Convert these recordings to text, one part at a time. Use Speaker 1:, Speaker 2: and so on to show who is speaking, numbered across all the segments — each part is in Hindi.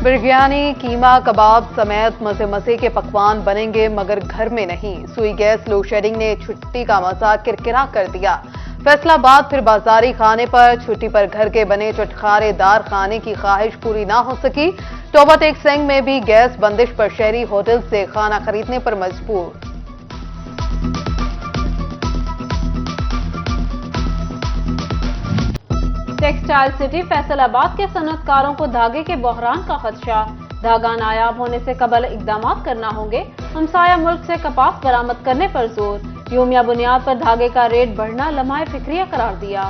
Speaker 1: बिरयानी, कीमा, कबाब समेत मजे मजे के पकवान बनेंगे मगर घर में नहीं। सुई गैस लोड शेडिंग ने छुट्टी का मजा किरकिरा कर दिया। फैसलाबाद फिर बाजारी खाने पर, छुट्टी पर घर के बने चटखारेदार खाने की ख्वाहिश पूरी ना हो सकी। टोबा टेक सिंह में भी गैस बंदिश पर शहरी होटल से खाना खरीदने पर मजबूर।
Speaker 2: टेक्सटाइल सिटी फैसलाबाद के सनअतकारों को धागे के बहरान का खदशा। धागा नायाब होने से कबल इकदाम करना होंगे। हमसाया मुल्क से कपास बरामद करने पर जोर। यूमिया बुनियाद पर धागे का रेट बढ़ना लम्हा फिक्रिया करार दिया।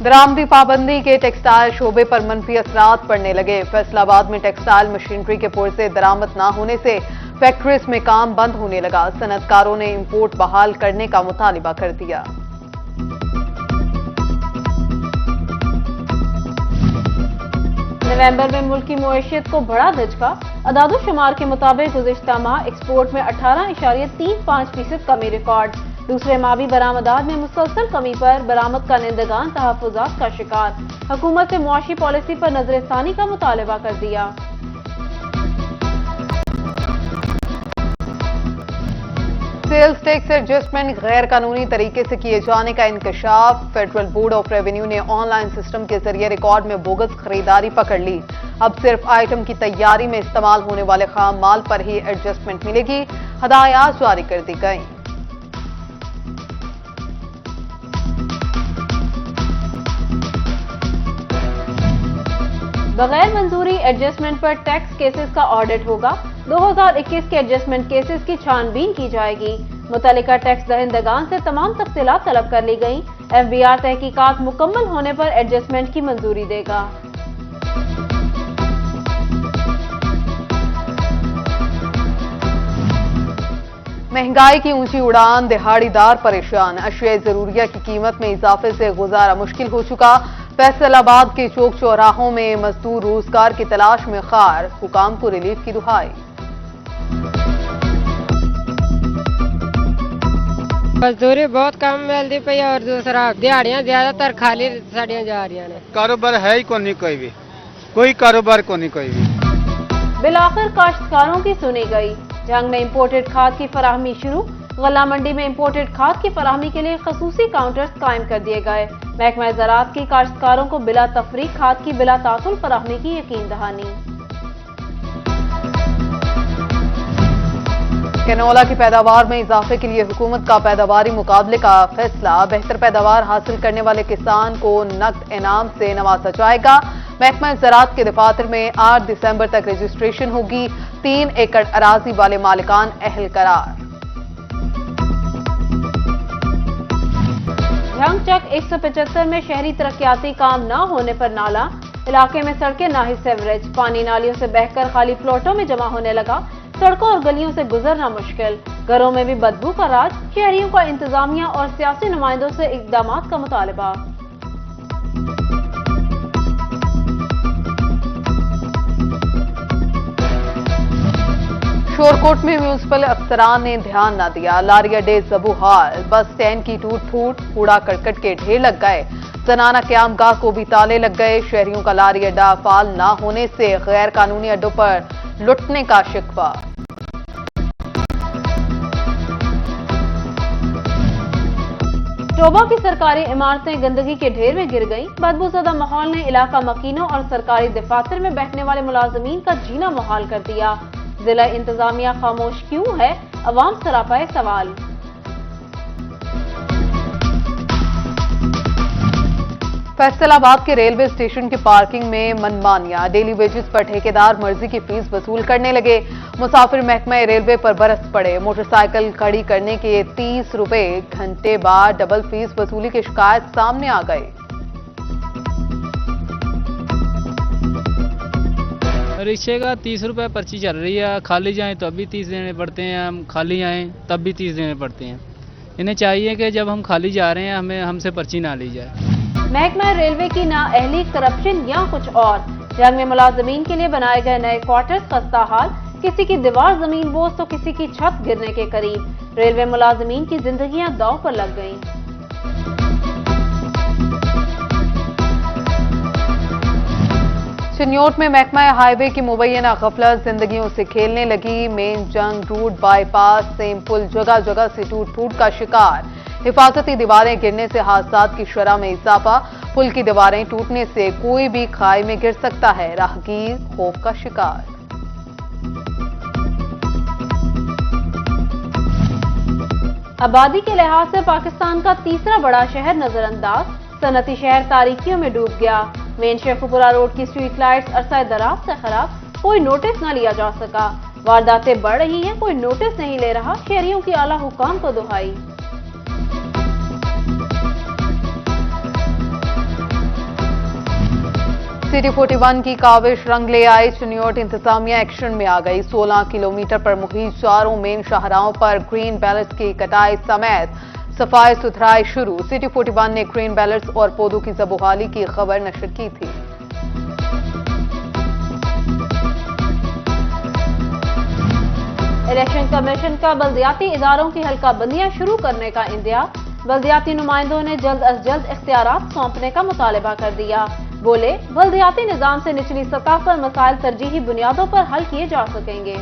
Speaker 1: दरामदी पाबंदी के टेक्सटाइल शोबे पर मनफी असरात पड़ने लगे। फैसलाबाद में टेक्सटाइल मशीनरी के पुर्जे दरामद न होने से फैक्ट्रीज में काम बंद होने लगा। सनअतकारों ने इंपोर्ट बहाल करने का मुतालिबा कर दिया।
Speaker 2: नवंबर में मुल्क की मुआशियत को बड़ा धचका। अदादोशुमार के मुताबिक गुज़िश्ता माह एक्सपोर्ट में 18.35% कमी रिकॉर्ड। दूसरे माह भी बरामदात में मुसलसल कमी पर बरामद कानिंदगान तहफ़्फ़ुज़ात का शिकार। हुकूमत से मुआशी पॉलिसी पर नजरसानी का मुतालबा कर दिया।
Speaker 1: सेल्स टैक्स एडजस्टमेंट गैर कानूनी तरीके से किए जाने का इंकशाफ। फेडरल बोर्ड ऑफ रेवेन्यू ने ऑनलाइन सिस्टम के जरिए रिकॉर्ड में बोगस खरीदारी पकड़ ली। अब सिर्फ आइटम की तैयारी में इस्तेमाल होने वाले खाम माल पर ही एडजस्टमेंट मिलेगी। हदायत जारी कर दी गई।
Speaker 2: बगैर मंजूरी एडजस्टमेंट पर टैक्स केसेस का ऑडिट होगा। 2021 के एडजस्टमेंट केसेस की छानबीन की जाएगी। मुतल्लिका टैक्स दहिंदगान से तमाम तफसीलात तलब कर ली गई। FBI तहकीकात मुकम्मल होने पर एडजस्टमेंट की मंजूरी देगा।
Speaker 1: महंगाई की ऊंची उड़ान, दिहाड़ीदार परेशान। अशिया जरूरिया की कीमत में इजाफे से गुजारा मुश्किल हो चुका। फैसलाबाद के चौक चौराहों में मजदूर रोजगार की तलाश में खार। हुकाम को रिलीफ की दुहाई।
Speaker 3: मजदूरी बहुत कम मिलती पई और दूसरा दिहाड़ियां ज्यादातर खाली साड़ियां जा रही हैं।
Speaker 4: कारोबार है ही कोई कारोबार कोई भी।
Speaker 2: बिलाखिर काश्तकारों की सुनी गई। जंग में इंपोर्टेड खाद की फराहमी शुरू। गल्ला मंडी में इंपोर्टेड खाद की फराहमी के लिए खसूसी काउंटर्स कायम कर दिए गए। महकमा ज़राअत की काश्तकारों को बिला तफरीक खाद की बिला तासुल फराहमी की यकीन दहानी।
Speaker 1: कैनोला की पैदावार में इजाफे के लिए हुकूमत का पैदावारी मुकाबले का फैसला। बेहतर पैदावार हासिल करने वाले किसान को नकद इनाम से नवाजा जाएगा। महकमा ज़राअत के दफातर में 8 दिसंबर तक रजिस्ट्रेशन होगी। 3 एकड़ अराजी वाले मालिकान अहल करार।
Speaker 2: झंगचक 175 में शहरी तरक्याती काम न होने पर नाला। इलाके में सड़कें नाहिज सेवरेज। पानी नालियों से बहकर खाली प्लॉटों में जमा होने लगा। सड़कों और गलियों से गुजरना मुश्किल। घरों में भी बदबू का राज। शहरियों का इंतजामिया और सियासी नुमाइंदों से इकदामात का मुतालबा।
Speaker 1: शोरकोट में म्यूनिसिपल अफसरान ने ध्यान न दिया। लारी अड्डे जबूहाल। बस स्टैंड की टूट फूट, कूड़ा करकट के ढेर लग गए। जनाना क्यामगाह को भी ताले लग गए। शहरियों का लारी अड्डा फाल न होने से गैर कानूनी अड्डों पर लुटने का शिकवा।
Speaker 2: टोबा की सरकारी इमारतें गंदगी के ढेर में गिर गईं। बदबूज़दा माहौल ने इलाका मकीनों और सरकारी दफातर में बैठने वाले मुलाजमीन का जीना मुहाल कर दिया। जिला इंतजामिया खामोश क्यों है? अवाम सरापाए सवाल।
Speaker 1: फैसलाबाद के रेलवे स्टेशन की पार्किंग में मनमानियां। डेली वेजेस पर ठेकेदार मर्जी की फीस वसूल करने लगे। मुसाफिर महकमा रेलवे पर बरस पड़े। मोटरसाइकिल खड़ी करने के 30 रुपए घंटे बाद डबल फीस वसूली की शिकायत सामने आ गई।
Speaker 5: रिक्शे का 30 रुपये पर्ची चल रही है। खाली जाएं तो अभी 30 देने पड़ते हैं, हम खाली आएँ तब भी 30 देने पड़ते हैं। इन्हें चाहिए कि जब हम खाली जा रहे हैं हमसे पर्ची ना ली जाए।
Speaker 2: महकमा रेलवे की नाअहली, करप्शन या कुछ और। जंग में मुलाजमीन के लिए बनाए गए नए क्वार्टर्स खस्ता हाल। किसी की दीवार जमीन बोझ तो किसी की छत गिरने के करीब। रेलवे मुलाजमीन की जिंदगियां दांव पर लग गईं।
Speaker 1: चिन्योट में महकमा हाईवे की मुबैना गफलत जिंदगियों से खेलने लगी। मेन जंग रूट बाईपास सेम पुल जगह जगह से टूट फूट का शिकार। हिफाजती दीवारें गिरने से हादसात की शरह में इजाफा। पुल की दीवारें टूटने से कोई भी खाई में गिर सकता है, राहगीर खौफ का शिकार।
Speaker 2: आबादी के लिहाज से पाकिस्तान का तीसरा बड़ा शहर नजरअंदाज। सनती शहर तारीकियों में डूब गया। मेन शेखुपुरा रोड की स्ट्रीट लाइट्स अरसा दराज से खराब, कोई नोटिस न लिया जा सका। वारदातें बढ़ रही हैं, कोई नोटिस नहीं ले रहा। शहरियों की आला हुकाम को दुहाई।
Speaker 1: सिटी 41 की काविश रंग ले आई। चिन्योट इंतजामिया एक्शन में आ गई। 16 किलोमीटर पर मुहित चारों मेन शाहराहों पर ग्रीन बेल्ट्स की कटाई समेत सफाई सुथराई शुरू। सिटी 41 ने ग्रीन बेल्ट्स और पौधों की जबोहाली की खबर नशर की थी।
Speaker 2: इलेक्शन कमीशन का बल्दियाती इदारों की हल्का बंदियां शुरू करने का इंदिया। बल्दियाती नुमाइंदों ने जल्द अज जल्द इख्तियारात सौंपने का मुतालबा कर दिया। बोले, बल्दियाती निजाम से निचली सतह पर मसाइल तरजीही बुनियादों पर हल किए जा सकेंगे।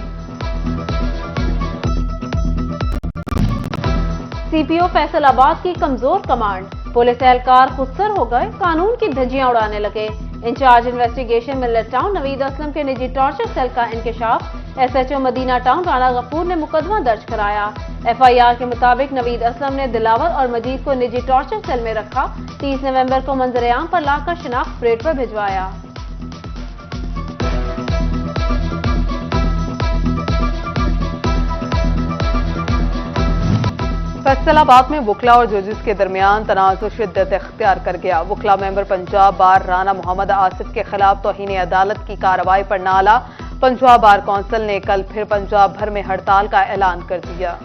Speaker 2: सीपीओ फैसलाबाद की कमजोर कमांड। पुलिस एहलकार खुदसर हो गए, कानून की धज्जियां उड़ाने लगे। Incharge investigation Millat town Naveed Aslam के निजी टॉर्चर सेल का इंकशाफ। एसएचओ मदीना टाउन राना गफूर ने मुकदमा दर्ज कराया। एफआईआर के मुताबिक नवीद असलम ने दिलावर और मजीद को निजी टॉर्चर सेल में रखा। 30 नवंबर को मंजर-ए-आम पर लाकर शिनाख्त परेड पर भिजवाया।
Speaker 1: फैसलाबाद में वकला और जजेस के दरमियान तनाज़ुर शिद्दत इख्तियार कर गया। वकला मेंबर पंजाब बार राना मोहम्मद आसिफ के खिलाफ तौहीन अदालत की कार्रवाई पर नाला। पंजाब बार कौंसिल ने कल फिर पंजाब भर में हड़ताल का ऐलान कर दिया।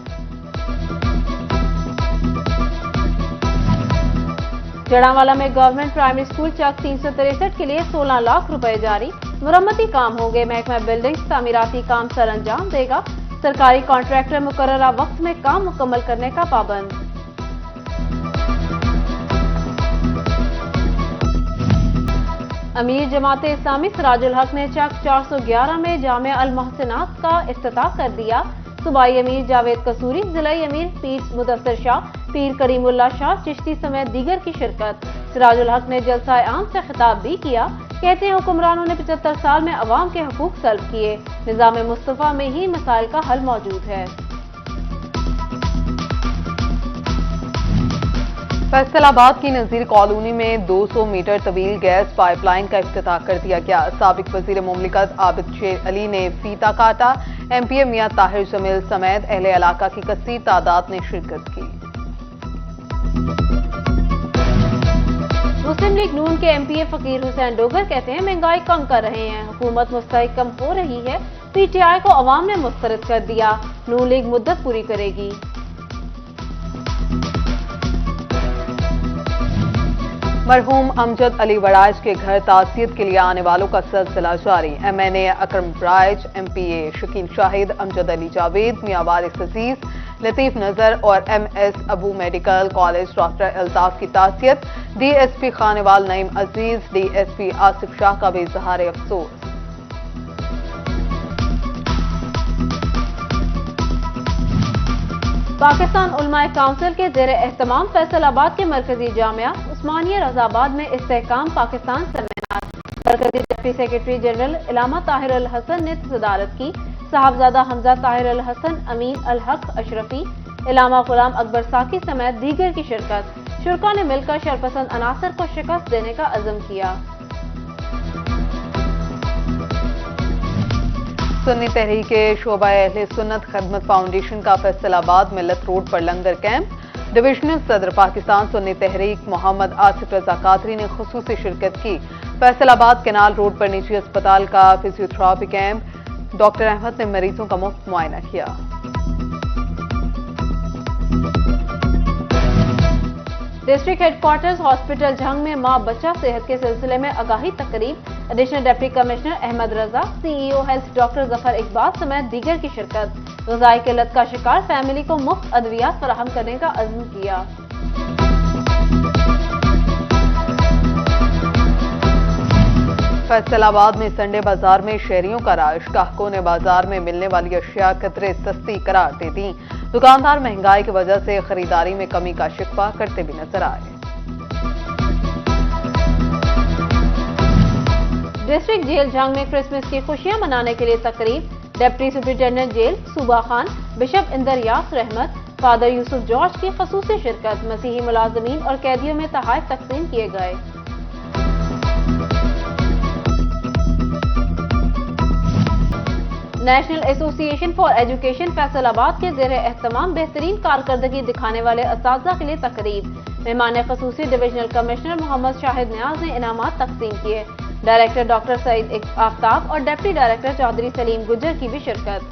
Speaker 2: जड़ावाला में गवर्नमेंट प्राइमरी स्कूल चक 363 के लिए 16 लाख रुपए जारी। मुरम्मती काम होंगे। महकमा बिल्डिंग्स तामीराती काम सर अंजाम देगा। सरकारी कॉन्ट्रैक्टर मुकर्ररा वक्त में काम मुकम्मल करने का पाबंद। अमीर जमात इस्लामी सिराजुल हक ने चक 411 में जामिया अल मोहसिनात का इफ्तिताह कर दिया। सूबाई अमीर जावेद कसूरी, जिलाई अमीर पीर मुदस्सिर शाह, पीर करीमुल्लाह शाह चिश्ती समेत दीगर की शिरकत। सिराजुल हक ने जलसा आम से खिताब भी किया। कहते हैं हुक्मरानों ने 75 साल में अवाम के हकूक सल्ब किए। निजाम मुस्तफा में ही मसाइल का हल मौजूद है।
Speaker 1: फैसलाबाद की नजीर कॉलोनी में 200 मीटर तवील गैस पाइपलाइन का इफ्तिताह कर दिया गया। साबिक वजीर मुमलिकत आबिद शेर अली ने फीता काटा। एमपीए मियां ताहिर जमील समेत अहले इलाका की कसीर तादाद ने शिरकत की।
Speaker 2: मुस्लिम लीग नून के एमपीए फकीर हुसैन डोगर कहते हैं महंगाई कम कर रहे हैं, हुकूमत मुस्तहकम हो रही है। पीटीआई को अवाम ने मुस्तरद कर दिया। नून लीग मुद्दत पूरी करेगी।
Speaker 1: मरहूम अमजद अली वड़ाइच के घर ताज़ियत के लिए आने वालों का सिलसिला जारी। एमएनए अकरम राइच, एमपीए शकीन शाहिद, अमजद अली जावेद, मियां वारिस अजीज, लतीफ नजर और MS Abu medical college doctor Altaf की ताज़ियत। डीएसपी खानेवाल नईम अजीज, डीएसपी आसिफ शाह का भी इजहार अफसोस।
Speaker 2: पाकिस्तान उलमाए काउंसिल के जेर एहतमाम फैसलाबाद के मरकजी जामिया उस्मानिया रजाबाद में इस्तेहकाम पाकिस्तान सेमिनार। मरकजी डिप्टी सेक्रेटरी जनरल इलामा ताहिर अल हसन ने सदारत की। साहबजादा हमजा ताहिर अल हसन, अमीन अल हक अशरफी, इलामा गुलाम अकबर साकी समेत दीगर की शिरकत। शुरका ने मिलकर शरपसंद अनासर को शिकस्त देने का अज़म किया।
Speaker 1: सुन्नी तहरीक शोबा अहले सुन्नत खदमत फाउंडेशन का फैसलाबाद मिल्लत रोड पर लंगर कैंप। डिविजनल सदर पाकिस्तान सुन्नी तहरीक मोहम्मद आसिफ रजा कादरी ने खुसूसी शिरकत की। फैसलाबाद केनाल रोड पर निजी अस्पताल का फिजियोथेरापी कैंप। डॉक्टर अहमद ने मरीजों का मुफ्त मुआयना किया।
Speaker 2: डिस्ट्रिक्ट हेडक्वार्टर्स हॉस्पिटल झंग में मां बच्चा सेहत के सिलसिले में आगाही तकरीब। Additional deputy commissioner Ahmad Raza, CEO health doctor Zafar Iqbal समेत दीगर की शिरकत। ग़िज़ाई किल्लत का शिकार फैमिली को मुफ्त अद्वियात फराहम करने का अज़्म किया।
Speaker 1: फैसलाबाद में संडे बाजार में शहरियों का राज। ग्राहकों ने बाजार में मिलने वाली अशिया कतरे सस्ती करार दे दी। दुकानदार महंगाई की वजह से खरीदारी में कमी का शिकवा करते भी नजर आए।
Speaker 2: डिस्ट्रिक्ट जेल जंग में क्रिसमस की खुशियां मनाने के लिए तकरीब। डिप्टी सुपरिटेंडेंट जेल सूबा खान, बिशप इंदरयास रहमत, फादर यूसुफ जॉर्ज की खसूसी शिरकत। मसीही मुलाजमीन और कैदियों में तोहफे तकसीम किए गए। National association for education Faisalabad के ज़ेरे एहतमाम बेहतरीन कारकर्दगी दिखाने वाले असातिज़ा के लिए तकरीब। मेहमान खसूसी डिविजनल कमिश्नर मोहम्मद शाहिद न्याज ने इनामात तकसीम किए। डायरेक्टर डॉक्टर सईद आफ्ताब और डिप्टी डायरेक्टर चौधरी सलीम गुज्जर की भी शिरकत।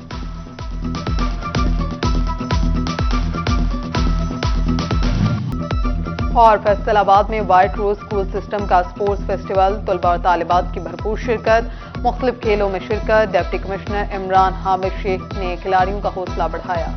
Speaker 1: और फैसलाबाद में व्हाइट रोज स्कूल सिस्टम का स्पोर्ट्स फेस्टिवल, तलबा और तालिबात की भरपूर शिरकत। मुख्तलिफ खेलों में शिरकत। डिप्टी कमिश्नर इमरान हामिद शेख ने खिलाड़ियों का हौसला बढ़ाया।